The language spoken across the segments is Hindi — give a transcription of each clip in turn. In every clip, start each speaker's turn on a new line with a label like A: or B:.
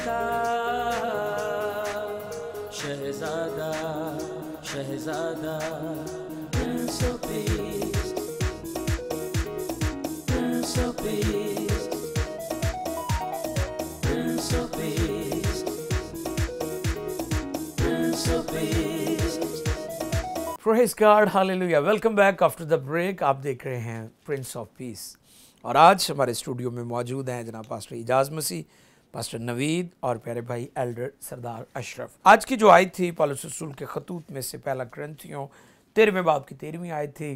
A: का शहजादा शहजादा Prince of Peace, Prince of Peace, Prince of Peace, Prince of Peace.
B: Praise God, Hallelujah. Welcome back after the break. आप देख रहे हैं Prince of Peace और आज हमारे स्टूडियो में मौजूद हैं जनाब पास्टर इजाज़ मसीह, पास्टर नवीद और प्यारे भाई एल्डर सरदार अशरफ। आज की जो आयत थी पौलुस रसूल के खतूत में से पहला कुरिन्थियों 13वें बाब की 13वीं आयत थी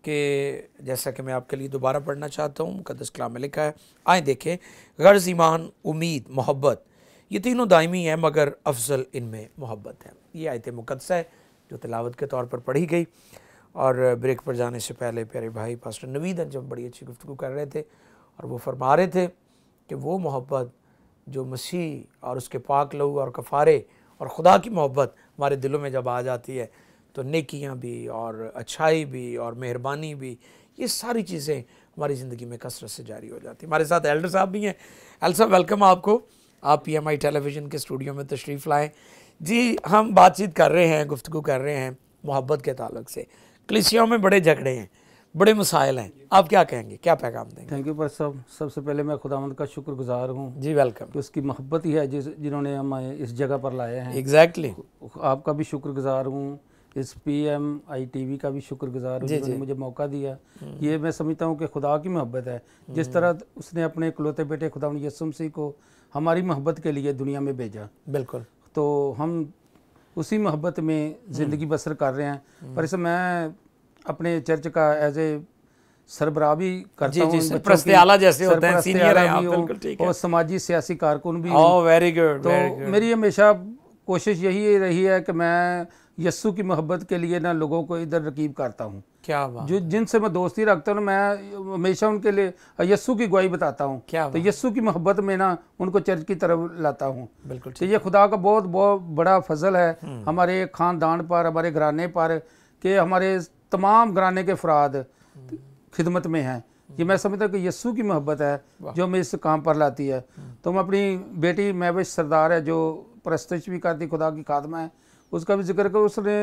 B: कि जैसा कि मैं आपके लिए दोबारा पढ़ना चाहता हूँ, मुक़द्दस कलाम में लिखा है। आए देखें, गर्ज़, ईमान, उम्मीद, मोहब्बत, ये तीनों दायमी हैं मगर अफजल इनमें मोहब्बत है। ये आयत मुक़द्दस है जो तिलावत के तौर पर पढ़ी गई। और ब्रेक पर जाने से पहले प्यारे भाई पास्टर नवीद जब बड़ी अच्छी गुफ्तगू कर रहे थे और वो फरमा रहे थे कि वो मोहब्बत जो मसीह और उसके पाक लहू और कफ़ारे और खुदा की मोहब्बत हमारे दिलों में जब आ जाती है तो नेकियां भी और अच्छाई भी और मेहरबानी भी, ये सारी चीज़ें हमारी ज़िंदगी में कसरत से जारी हो जाती है। हमारे साथ एल्डर साहब भी हैं। एल्डर साहब, वेलकम आपको। आप PMI टेलीविज़न के स्टूडियो में तशरीफ़ लाएँ। जी, हम बातचीत कर रहे हैं, गुफ्तगू कर रहे हैं मोहब्बत के ताल्लुक़ से। कलीसियाओं में बड़े झगड़े हैं, बड़े मसाइल हैं, आप क्या कहेंगे, क्या पैगाम देंगे?
C: थैंक यू पर साहब, सबसे पहले मैं खुदावंद का शुक्रगुजार हूँ।
B: जी वेलकम।
C: कि उसकी मोहब्बत ही है जिन्होंने हमें इस जगह पर लाए हैं।
B: एग्जैक्टली।
C: आपका भी शुक्रगुजार हूँ, इस PMI TV का भी शुक्रगुजार हूँ जिन्होंने मुझे मौका दिया। ये मैं समझता हूँ कि खुदा की मोहब्बत है। जिस तरह उसने अपने इकलौते बेटे खुदावंद यीशु मसीह को हमारी मोहब्बत के लिए दुनिया में भेजा,
B: बिल्कुल,
C: तो हम उसी मोहब्बत में ज़िंदगी बसर कर रहे हैं। पर इसे मैं अपने चर्च का एज ए सरबराह भी करता हूँ,
B: सरपरस्ते-आला जैसे होते हैं, सीनियर हैं आप, बिल्कुल ठीक है,
C: और समाजी सियासी कारकुन भी।
B: Oh very good.
C: तो मेरी हमेशा कोशिश यही रही है कि मैं यस्सु की मोहब्बत के लिए ना लोगों को इधर रकीब करता हूँ।
B: क्या बात।
C: जो जिनसे मैं दोस्ती रखता हूँ मैं हमेशा उनके लिए यस्सु की गवाही बताता हूँ। तो यस्सु की मोहब्बत में ना उनको चर्च की तरफ लाता हूँ।
B: बिल्कुल।
C: तो ये खुदा का बहुत बहुत बड़ा फजल है हमारे ख़ानदान पर, हमारे घराने पर, कि हमारे तमाम घराने के अफराद खिदमत में हैं। ये मैं समझता हूँ कि यस्सु की मोहब्बत है जो हमें इस काम पर लाती है। तो मैं अपनी बेटी महविश सरदार है जो परस्तश भी करती, खुदा की खादमा है, उसका भी जिक्र कर। उसने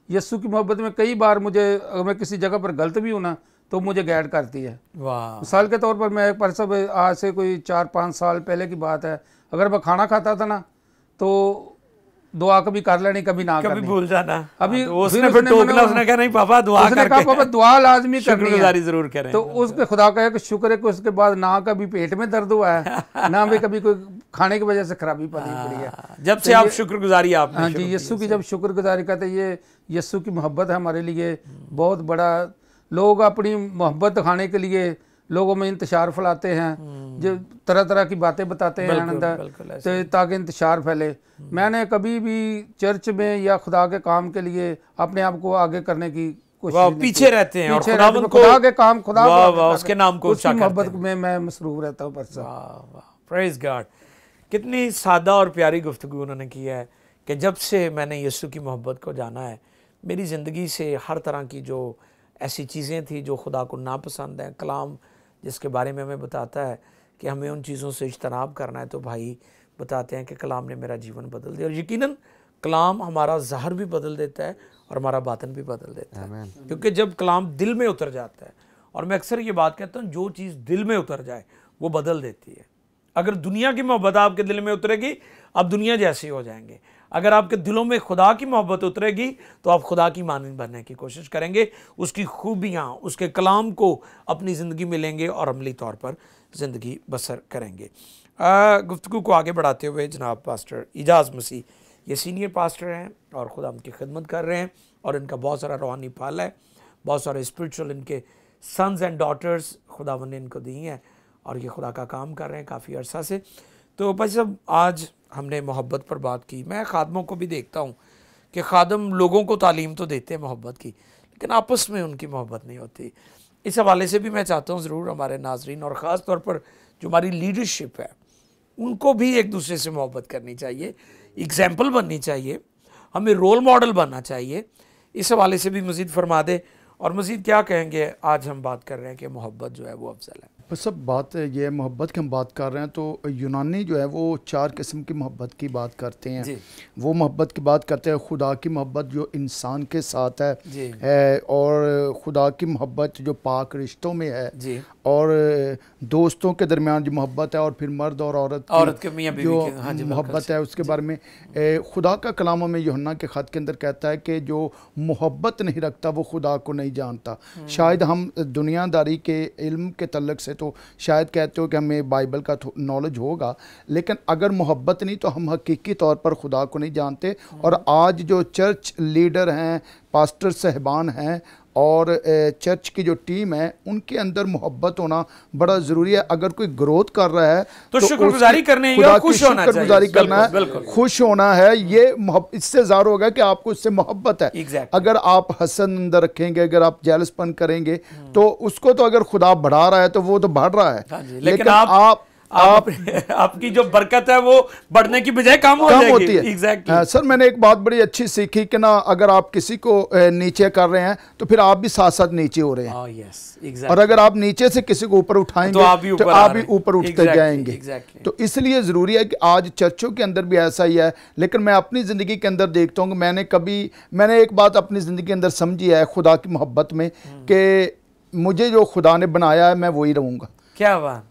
C: यस्सु की मोहब्बत में कई बार मुझे, अगर मैं किसी जगह पर गलत भी हूँ ना तो मुझे गाइड करती है। मिसाल के तौर पर मैं पर सब आज से कोई 4-5 साल पहले की बात है, अगर मैं खाना खाता था ना तो दुआ कभी कर लेनी, कभी ना करनी,
B: कभी भूल जाना।
C: अभी
B: तो उसने फिर टोकना, उसने कहा नहीं पापा दुआ करके,
C: उसने कहा पापा दुआ लाजमी करनी है,
B: जरूर करें।
C: तो उसके खुदा का एक शुक्र है कि उसके बाद ना कभी पेट में दर्द हुआ है ना भी कभी कोई खाने की वजह से खराबी पड़ी है।
B: जब से आप शुक्रगुजारी आपने,
C: हाँ जी, यस्सु की जब शुक्रगुजारी करते, ये यस्सु की मोहब्बत है हमारे लिए बहुत बड़ा। लोग अपनी मोहब्बत दिखाने के लिए लोगों में इंतशार फैलाते हैं, जो तरह तरह की बातें बताते हैं आनंद, ताकि इंतशार फैले। मैंने कभी भी चर्च में या खुदा के काम के लिए अपने आप को आगे करने की कोशिश
B: पीछे रहते हैं, और
C: खुदा के काम, खुदा
B: उसके नाम को
C: उसकी मोहब्बत में मैं मसरूफ रहता हूँ।
B: Praise God. कितनी सादा और प्यारी गुफ्तगू उन्होंने की है कि जब से मैंने यीशु की मोहब्बत को जाना है, मेरी ज़िंदगी से हर तरह की जो ऐसी चीज़ें थी जो खुदा को नापसंद है, कलाम जिसके बारे में हमें बताता है कि हमें उन चीज़ों से इज्तनाब करना है, तो भाई बताते हैं कि कलाम ने मेरा जीवन बदल दिया। और यकीनन कलाम हमारा ज़ाहिर भी बदल देता है और हमारा बातन भी बदल देता है, क्योंकि जब कलाम दिल में उतर जाता है, और मैं अक्सर ये बात कहता हूँ, जो चीज़ दिल में उतर जाए वो बदल देती है। अगर दुनिया की मोहब्बत आपके दिल में उतरेगी, आप दुनिया जैसे हो जाएंगे। अगर आपके दिलों में खुदा की मोहब्बत उतरेगी तो आप खुदा की मानंद बनने की कोशिश करेंगे, उसकी खूबियाँ, उसके कलाम को अपनी ज़िंदगी में लेंगे और अमली तौर पर ज़िंदगी बसर करेंगे। गुफ्तगू को आगे बढ़ाते हुए जनाब पास्टर इजाज़ मसीह, ये सीनियर पास्टर हैं और खुदा उनकी खिदमत कर रहे हैं, और इनका बहुत सारा रूहानी फल है, बहुत सारे स्पिरिचुअल इनके सन्स एंड डॉटर्स खुदावंद ने इनको दी हैं, और ये खुदा का काम कर रहे हैं काफ़ी अर्सा से। तो भाई साहब, आज हमने मोहब्बत पर बात की। मैं खादमों को भी देखता हूँ कि खादम लोगों को तालीम तो देते हैं मोहब्बत की, लेकिन आपस में उनकी मोहब्बत नहीं होती। इस हवाले से भी मैं चाहता हूँ ज़रूर हमारे नाजरीन और ख़ास तौर पर जो हमारी लीडरशिप है उनको भी एक दूसरे से मोहब्बत करनी चाहिए, एग्जाम्पल बननी चाहिए, हमें रोल मॉडल बनना चाहिए। इस हवाले से भी मज़ीद फरमा दे, और मज़ीद क्या कहेंगे। आज हम बात कर रहे हैं कि मोहब्बत जो है वो अफजल है।
D: बस सब बात ये है, मोहब्बत की हम बात कर रहे हैं तो यूनानी जो है वो 4 किस्म की मोहब्बत की बात करते हैं। वो मोहब्बत की बात करते हैं खुदा की मोहब्बत जो इंसान के साथ है और खुदा की मोहब्बत जो पाक रिश्तों में है और दोस्तों के दरमियान जो मोहब्बत है और फिर मर्द और औरत के मियां बीवी की जो मोहब्बत है उसके बारे में खुदा का कलाम में यूहन्ना के ख़त के अंदर कहता है कि जो मोहब्बत नहीं रखता वो खुदा को नहीं जानता। शायद हम दुनियादारी के इल्म के तल्लक से तो शायद कहते हो कि हमें बाइबल का नॉलेज होगा, लेकिन अगर मोहब्बत नहीं तो हम हकीकी तौर पर खुदा को नहीं जानते। और आज जो चर्च लीडर हैं, पास्टर साहिबान हैं और चर्च की जो टीम है उनके अंदर मोहब्बत होना बड़ा ज़रूरी है। अगर कोई ग्रोथ कर रहा है तो
B: शुक्रगुजारी करने
D: खुदा की शुक्रगुजारी करना है, खुश होना है। ये इससे ज़ाहिर होगा कि आपको इससे मोहब्बत है। अगर आप हसन अंदर रखेंगे, अगर आप जेलसपन करेंगे तो उसको तो अगर खुदा बढ़ा रहा है तो वो तो बढ़ रहा है, लेकिन
B: आपकी जो बरकत है वो बढ़ने की बजाय कम होती है।
D: एग्जैक्टली सर, मैंने एक बात बड़ी अच्छी सीखी कि ना अगर आप किसी को नीचे कर रहे हैं तो फिर आप भी साथ साथ नीचे हो रहे हैं। और अगर आप नीचे से किसी को ऊपर उठाएंगे तो आप भी ऊपर उठते जाएंगे। तो इसलिए ज़रूरी है कि आज चर्चों के अंदर भी ऐसा ही है। लेकिन मैं अपनी ज़िंदगी के अंदर देखता हूँ कि मैंने एक बात अपनी ज़िंदगी के अंदर समझी है खुदा की मोहब्बत में कि मुझे जो खुदा ने बनाया है मैं वही रहूँगा।
B: क्या बात।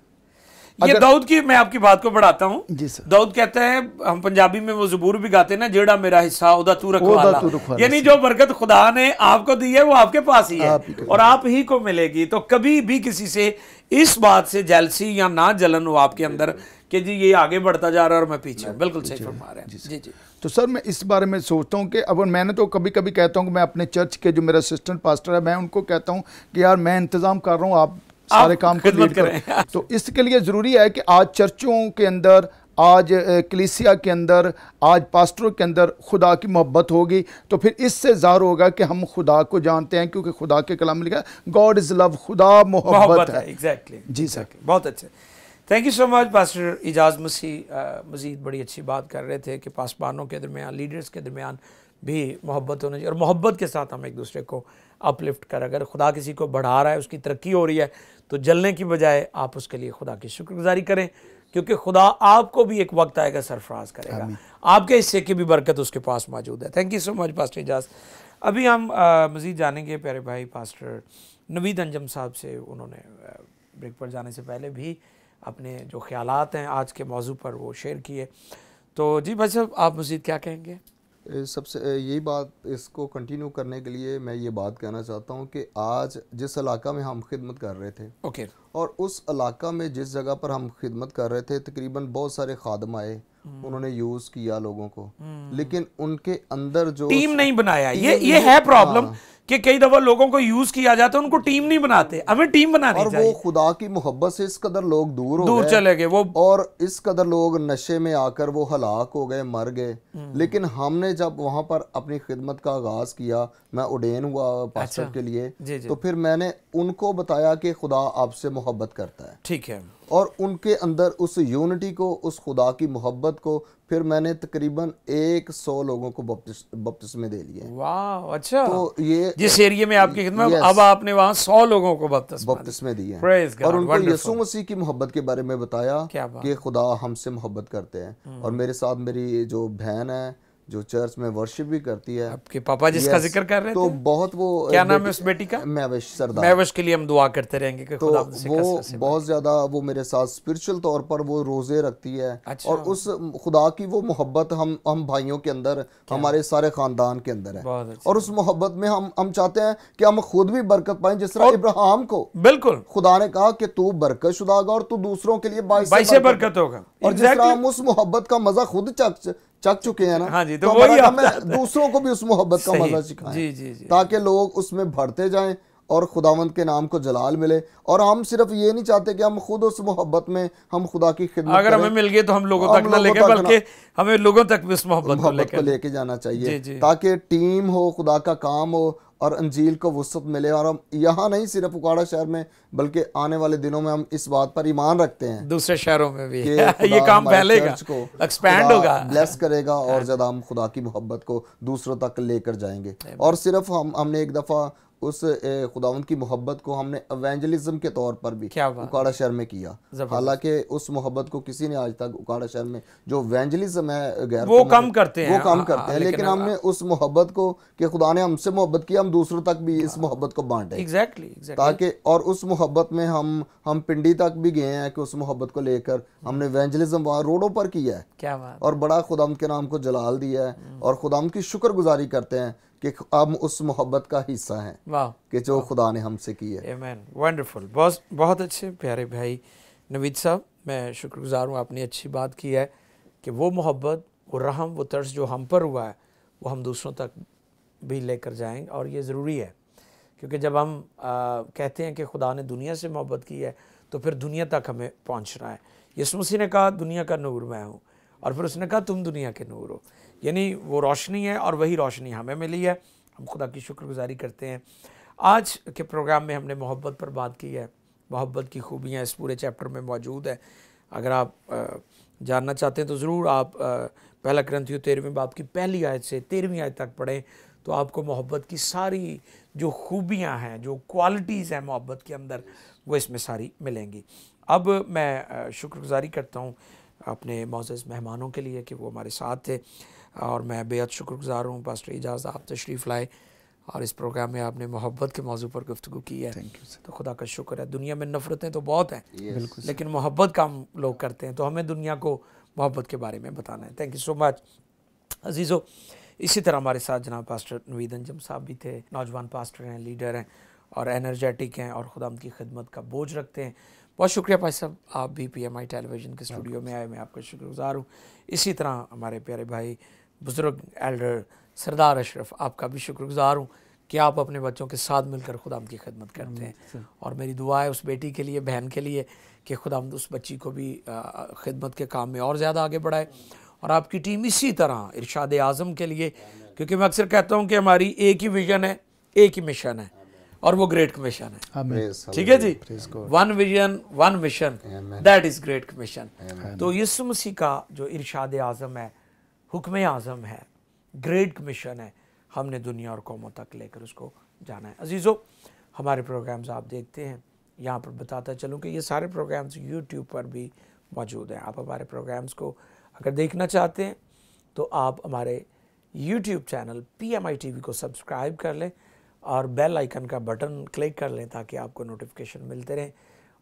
B: ये दाऊद की, मैं आपकी बात को बढ़ाता हूँ। दाऊद कहते हैं, हम पंजाबी में वो ज़बूर भी गाते हैं ना, जेड़ा मेरा हिस्सा ओदा तू रखवाला, यानी जो बरकत खुदा ने आपको दी है वो आपके पास ही है और आप ही को मिलेगी। तो कभी भी किसी से इस बात से जेलसी या ना जलन हो आपके अंदर कि जी ये आगे बढ़ता जा रहा है और मैं पीछे। बिल्कुल सही फरमा रहे हैं। जी।
D: तो सर मैं इस बारे में सोचता हूँ कि अब मैंने तो कभी कभी कहता हूँ कि मैं अपने चर्च के जो मेरा असिस्टेंट पास्टर है मैं उनको कहता हूँ कि यार मैं इंतज़ाम कर रहा हूँ, आप सारे काम को लीड करें। तो इसके लिए ज़रूरी है कि आज चर्चों के अंदर, आज कलीसिया के अंदर, आज पास्टरों के अंदर खुदा की मोहब्बत होगी तो फिर इससे ज़ाहिर होगा कि हम खुदा को जानते हैं, क्योंकि खुदा के कलाम में लिखा है गॉड इज़ लव, खुदा मोहब्बत है।
B: एग्जैक्टली
D: जी सर,
B: बहुत अच्छे। Thank you so much pastor Ijaz Masih. मज़ीद बड़ी अच्छी बात कर रहे थे कि पासबानों के दरमियान, लीडर्स के दरमियान भी मोहब्बत होनी चाहिए और मोहब्बत के साथ हम एक दूसरे को अपलिफ्ट कर, अगर खुदा किसी को बढ़ा रहा है, उसकी तरक्की हो रही है तो जलने की बजाय आप उसके लिए खुदा की शुक्रगुजारी करें, क्योंकि खुदा आपको भी एक वक्त आएगा सरफराज करेगा, आपके हिस्से की भी बरकत उसके पास मौजूद है। Thank you so much pastor Ejaz. अभी हम मज़ीद जानेंगे प्यारे भाई पास्टर नवीद अंजम साहब से। उन्होंने ब्रेक पर जाने से पहले भी अपने जो ख्यालात हैं आज के मौजू पर वो शेयर किए। तो जी भाई साहब, आप मज़ीद क्या कहेंगे?
E: सबसे यही बात, इसको कंटिन्यू करने के लिए मैं ये बात कहना चाहता हूँ कि आज जिस इलाका में हम खिदमत कर रहे थे और उस इलाका में जिस जगह पर हम खिदमत कर रहे थे तकरीबन बहुत सारे खादम आए, उन्होंने यूज़ किया लोगों को, लेकिन उनके अंदर जो
B: टीम नहीं बनाया। ये है प्रॉब्लम कि कई दफा लोगों को यूज किया जाता है, उनको टीम नहीं बनाते। हमें टीम बनानी चाहिए।
E: और वो खुदा की मोहब्बत से इस कदर लोग दूर
B: चले गए वो, और
E: इस कदर लोग नशे में आकर वो हलाक हो गए, मर गए। लेकिन हमने जब वहां पर अपनी खिदमत का आगाज किया, मैं उडेन हुआ पास्टर के लिए, तो फिर मैंने उनको बताया कि खुदा आपसे मोहब्बत करता है।
B: ठीक है।
E: और उनके अंदर उस यूनिटी को, उस खुदा की मोहब्बत को, फिर मैंने तकरीबन 100 लोगों को बपतिस्मे दे लिए।
B: वाह, अच्छा।
E: तो ये
B: जिस एरिया में आपकी खिदमत, अब आपने वहाँ 100 लोगों को बपतिस्मे
E: दिए और उनको यीशु मसीह की मोहब्बत के बारे में बताया कि खुदा हमसे मोहब्बत करते हैं। और मेरे साथ मेरी जो बहन है जो चर्च में वर्शिप भी करती है,
B: आपके पापा जिसका जिक्र कर रहे थे,
E: तो बहुत वो,
B: क्या नाम है उस बेटी का?
E: महविश सरदार।
B: महविश के लिए हम दुआ करते रहेंगे कि
E: तो वो बहुत ज्यादा, वो मेरे साथ स्पिरिचुअल तौर पर वो रोजे रखती है। अच्छा। और उस खुदा की वो मोहब्बत हम भाइयों के अंदर, हमारे सारे खानदान के अंदर है। और उस मोहब्बत में हम चाहते हैं कि हम खुद भी बरकत पाएं, जिस तरह इब्राहिम को
B: बिल्कुल खुदा
E: ने कहा कि तू बरकत शुदा होगा और तू दूसरों के लिए
B: बाइस बरकत होगा।
E: और जिस तरह हम उस मोहब्बत का मजा खुद चख चुके हैं ना,
B: हाँ जी, तो वही
E: हमें दूसरों को भी उस मोहब्बत का मजा सिखाएं।
B: जी,
E: ताकि लोग उसमें बढ़ते जाएं और खुदावंद के नाम को जलाल मिले। और हम सिर्फ ये नहीं चाहते कि हम खुद उस मोहब्बत में हम खुदा की खिदमत
B: अगर हमें मिल गए तो हम लोगों तक न लेके, बल्कि हमें लोगों तक भी उस मोहब्बत को
E: लेके जाना चाहिए, ताकि टीम हो, खुदा का काम हो और अंजील को वुसअत मिले। और हम यहाँ नहीं सिर्फ उकाड़ा शहर में, बल्कि आने वाले दिनों में हम इस बात पर ईमान रखते हैं
B: दूसरे शहरों में भी ये काम फैलेगा, एक्सपैंड होगा,
E: ब्लेस करेगा और ज्यादा हम खुदा की मोहब्बत को दूसरों तक लेकर जाएंगे। और सिर्फ हमने एक दफा उस खुदावंद की मोहब्बत को हमने एवेंजलिज्म के तौर पर भी उकाड़ा शहर में किया। हालांकि उस मोहब्बत को किसी ने आज तक उकाड़ा शहर में जो एवेंजलिज्म है गैर
B: वो कम करते हैं,
E: लेकिन हमने उस मोहब्बत को कि खुदा ने हमसे मोहब्बत की, हम दूसरों तक भी इस मोहब्बत को बांटे।
B: एग्जैक्टली
E: ताकि और उस मोहब्बत में हम पिंडी तक भी गए हैं कि उस मोहब्बत को लेकर हमने एवेंजलिज्म वहाँ रोडों पर किया है।
B: क्या बात।
E: और बड़ा खुदावंद के नाम को जलाल दिया है और खुदावंद की शुक्रगुजारी करते हैं कि हम उस मोहब्बत का हिस्सा हैं कि जो खुदा ने हमसे की है।
B: आमीन। वंडरफुल। बहुत अच्छे प्यारे भाई नवीद साहब, मैं शुक्रगुजार हूँ, आपने अच्छी बात की है कि वो मोहब्बत, वो रहम, वो तर्स जो हम पर हुआ है वो हम दूसरों तक भी लेकर जाएंगे। और ये ज़रूरी है क्योंकि जब हम कहते हैं कि खुदा ने दुनिया से मोहब्बत की है तो फिर दुनिया तक हमें पहुँचना है। यीशु मसीह ने कहा दुनिया का नूर मैं हूँ, और फिर उसने कहा तुम दुनिया के नूर हो, यानी वो रोशनी है और वही रोशनी हमें मिली है। हम खुदा की शुक्रगुजारी करते हैं। आज के प्रोग्राम में हमने मोहब्बत पर बात की है। मोहब्बत की खूबियाँ इस पूरे चैप्टर में मौजूद है। अगर आप जानना चाहते हैं तो ज़रूर आप पहला कुरिन्थियों 13वें बाब की पहली आयत से 13वीं आयत तक पढ़ें, तो आपको मोहब्बत की सारी जो खूबियाँ हैं, जो क्वालिटीज़ हैं मोहब्बत के अंदर, वो इसमें सारी मिलेंगी। अब मैं शुक्रगुजारी करता हूँ अपने मौजूद मेहमानों के लिए कि वो हमारे साथ थे, और मैं बेहद शुक्रगुजार हूँ पास्टर इजाज़, आप तशरीफ़ लाए और इस प्रोग्राम में आपने मोहब्बत के मौजू पर गुफ्तगू की है। तो खुदा का शुक्र है। दुनिया में नफ़रतें तो बहुत हैं, लेकिन मोहब्बत का हम लोग करते हैं, तो हमें दुनिया को मोहब्बत के बारे में बताना है। थैंक यू सो मच अजीज़ो। इसी तरह हमारे साथ जनाब पास्टर नवीद अंजम साहब भी थे, नौजवान पास्टर हैं, लीडर हैं और एनर्जेटिक हैं और खुदावंद की खिदमत का बोझ रखते हैं। बहुत शुक्रिया भाई साहब, आप भी PMI टेलीविज़न के स्टूडियो में आए, मैं आपका शुक्रगुजार हूँ। इसी तरह हमारे प्यारे भाई बुज़ुर्ग एल्डर सरदार अशरफ, आपका भी शुक्रगुजार हूँ कि आप अपने बच्चों के साथ मिलकर खुदावंद की खिदमत करते हैं। और मेरी दुआ है उस बेटी के लिए, बहन के लिए, कि खुदावंद उस बच्ची को भी खिदमत के काम में और ज़्यादा आगे बढ़ाए। और आपकी टीम इसी तरह इरशाद आज़म के लिए, क्योंकि मैं अक्सर कहता हूँ कि हमारी एक ही विज़न है, एक ही मिशन है, और वो ग्रेट कमीशन है। ठीक है जी, one vision one mission, that is great commission. तो यीशु मसीह का जो इरशाद आज़म है, हुक्म आज़म है, ग्रेट कमीशन है, हमने दुनिया और कौमों तक लेकर उसको जाना है। अजीज़ों, हमारे प्रोग्राम्स आप देखते हैं, यहाँ पर बताता चलूँ कि ये सारे प्रोग्राम्स यूट्यूब पर भी मौजूद हैं। आप हमारे प्रोग्राम्स को अगर देखना चाहते हैं तो आप हमारे यूट्यूब चैनल PMI TV को सब्सक्राइब कर लें और बेल आइकन का बटन क्लिक कर लें ताकि आपको नोटिफिकेशन मिलते रहें।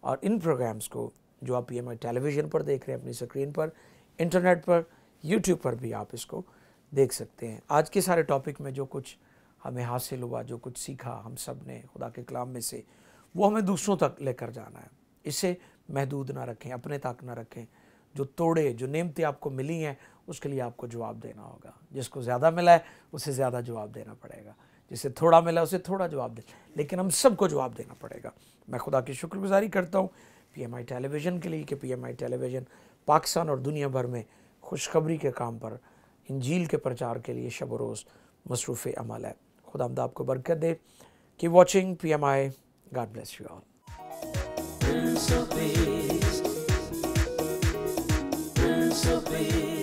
B: और इन प्रोग्राम्स को जो आप PMI टेलीविज़न पर देख रहे हैं अपनी स्क्रीन पर, इंटरनेट पर, यूट्यूब पर भी आप इसको देख सकते हैं। आज के सारे टॉपिक में जो कुछ हमें हासिल हुआ, जो कुछ सीखा हम सब ने खुदा के कलाम में से, वो हमें दूसरों तक लेकर जाना है। इसे महदूद ना रखें, अपने तक ना रखें। जो तोड़े, जो नेमतें आपको मिली हैं, उसके लिए आपको जवाब देना होगा। जिसको ज़्यादा मिला है उसे ज़्यादा जवाब देना पड़ेगा, जिसे थोड़ा मिला उसे थोड़ा जवाब दे, लेकिन हम सबको जवाब देना पड़ेगा। मैं खुदा की शुक्रगुजारी करता हूँ PMI टेलीविज़न के लिए कि PMI टेलीविज़न पाकिस्तान और दुनिया भर में खुशखबरी के काम पर, इंजील के प्रचार के लिए शब रोज़ मसरूफ़ अमल है। खुदावंद आपको बरकत दे। Keep watching PMI। God bless you all.
A: Prince of Peace, Prince of Peace.